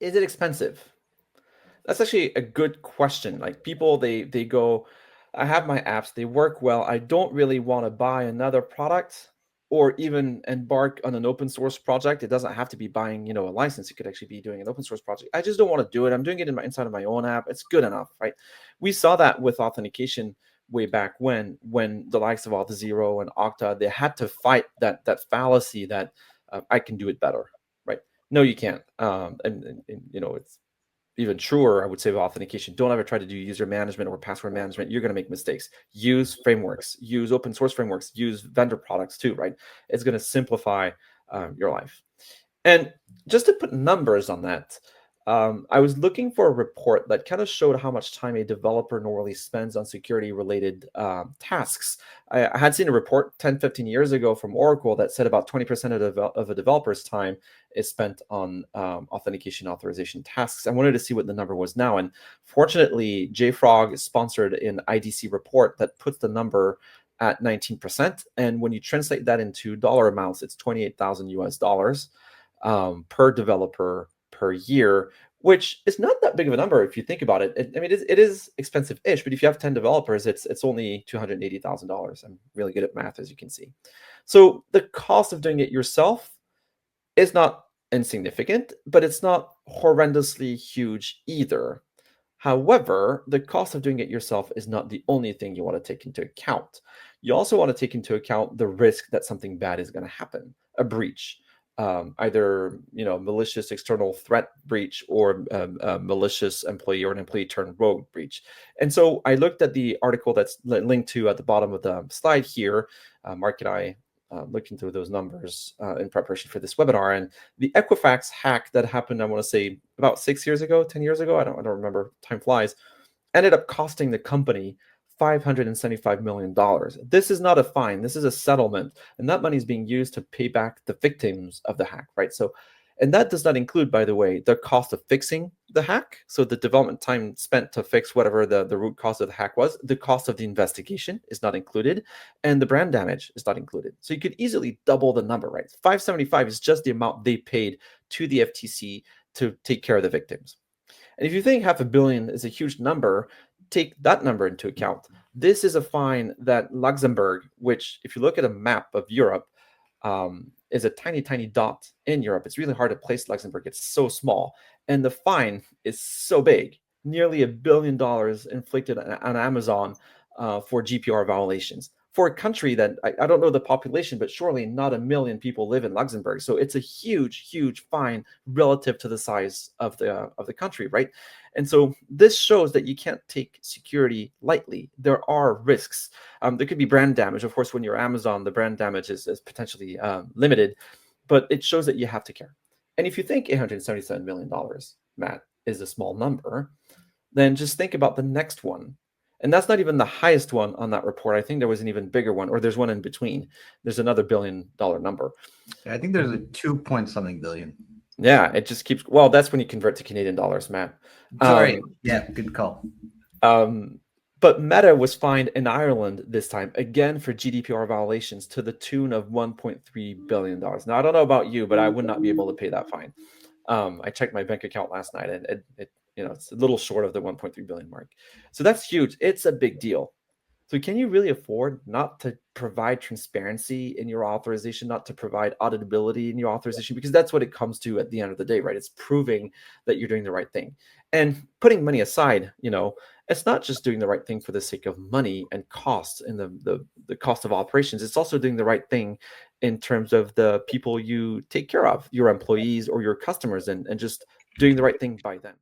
Is it expensive? That's actually a good question. Like people, they go, I have my apps, they work well. I don't really want to buy another product or even embark on an open source project. It doesn't have to be buying, a license. You could actually be doing an open source project. I just don't want to do it. I'm doing it inside of my own app. It's good enough, right? We saw that with authentication way back when the likes of Auth0 and Okta, they had to fight that fallacy that I can do it better, right? No, you can't. And it's even truer, I would say, with authentication. Don't ever try to do user management or password management. You're going to make mistakes. Use frameworks, use open source frameworks, use vendor products too, right? It's going to simplify your life. And just to put numbers on that, I was looking for a report that kind of showed how much time a developer normally spends on security related tasks. I had seen a report 10, 15 years ago from Oracle that said about 20% of a developer's time is spent on authentication authorization tasks. I wanted to see what the number was now. And fortunately, JFrog sponsored an IDC report that puts the number at 19%. And when you translate that into dollar amounts, it's 28,000 US dollars per developer per year, which is not that big of a number if you think about it. It is expensive-ish, but if you have 10 developers, it's only $280,000. I'm really good at math, as you can see. So the cost of doing it yourself is not insignificant, but it's not horrendously huge either. However, the cost of doing it yourself is not the only thing you want to take into account. You also want to take into account the risk that something bad is going to happen, a breach, either malicious external threat breach or a malicious employee or an employee turned rogue breach. And so I looked at the article that's linked to at the bottom of the slide here. Mark and I looked into those numbers in preparation for this webinar, and the Equifax hack that happened, I want to say about 6 years ago, 10 years ago, I don't remember, time flies, ended up costing the company $575 million. This is not a fine, this is a settlement, and that money is being used to pay back the victims of the hack, right? So, and that does not include, by the way, the cost of fixing the hack. So the development time spent to fix whatever the root cause of the hack was, the cost of the investigation is not included, and the brand damage is not included. So you could easily double the number, right? 575 is just the amount they paid to the FTC to take care of the victims. And if you think $500 million is a huge number, take that number into account. This is a fine that Luxembourg, which if you look at a map of Europe, is a tiny, tiny dot in Europe. It's really hard to place Luxembourg. It's so small. And the fine is so big, nearly $1 billion inflicted on Amazon for GDPR violations. For a country that I don't know the population, but surely not 1 million people live in Luxembourg. So it's a huge, huge fine relative to the size of the country, right? And so this shows that you can't take security lightly. There are risks. There could be brand damage. Of course, when you're Amazon, the brand damage is potentially limited, but it shows that you have to care. And if you think $877 million, Matt, is a small number, then just think about the next one. And that's not even the highest one on that report. I think there was an even bigger one, or there's one in between. There's another $1 billion number. Yeah, I think there's a 2-point-something billion. Yeah, it just keeps. Well, that's when you convert to Canadian dollars, Matt. Sorry. Yeah, good call. But Meta was fined in Ireland this time, again for GDPR violations to the tune of $1.3 billion. Now, I don't know about you, but I would not be able to pay that fine. I checked my bank account last night, and it's a little short of the 1.3 billion mark. So that's huge. It's a big deal. So can you really afford not to provide transparency in your authorization, not to provide auditability in your authorization? Because that's what it comes to at the end of the day, right? It's proving that you're doing the right thing. And putting money aside, it's not just doing the right thing for the sake of money and costs and the cost of operations. It's also doing the right thing in terms of the people you take care of, your employees or your customers, and just doing the right thing by them.